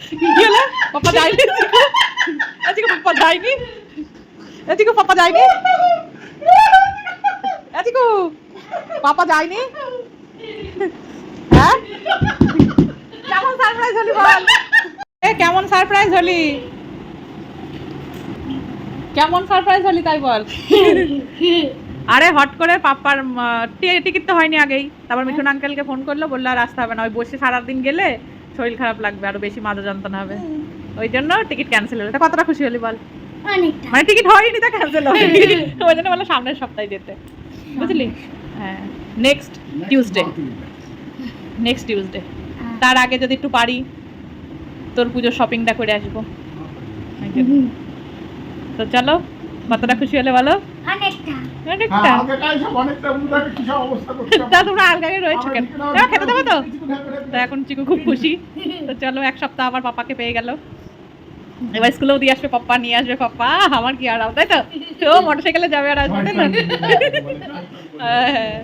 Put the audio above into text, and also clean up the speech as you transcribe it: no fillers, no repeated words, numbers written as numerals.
কি হলো? পাপা যায়নি? আজকে পাপা যায়নি? আজকে পাপা যায়নি? আজকে পাপা যায়নি? হ্যাঁ, কেমন সারপ্রাইজ হলি বল? কেমন সারপ্রাইজ হলি? কেমন সারপ্রাইজ হলি তাই বল? আরে হট করে পাপার টিকিট তো হয়নি আগেই, তারপর মিঠুন আঙ্কেলকে ফোন করলো, বললো আর আসতে হবে না, ওই বসে সারাদিন গেলে শরীর খারাপ লাগবে, আরো বেশি মাথা যন্ত্রণা হবে, ওই জন্য টিকিট ক্যান্সেল হলো। তা কতটা খুশি হলি বল? মানে টিকিট হয়নি তা ক্যান্সেল হলো, ওই জন্য বললো সামনের সপ্তাহে যেতে, বুঝলি? হ্যাঁ, নেক্সট টিউসডে, নেক্সট টিউসডে। তার আগে যদি একটু পারি তোর পুজোর শপিংটা করে আসবো। তো চলো, কতটা খুশি হলে বলো? তা তোমরা আলগাগে রয়েছো কেন? খেতে দেবো তো? তা এখন চিকু খুব খুশি। তো চলো, এক সপ্তাহ আবার পাপাকে পেয়ে গেল, এবার স্কুলেও দিয়ে আসবে পাপ্পা, নিয়ে আসবে পাপ্পা, আমার কি আরাম, তাই তো? তো মোটরসাইকেলে যাবে আর আসবে, তাই না? হ্যাঁ।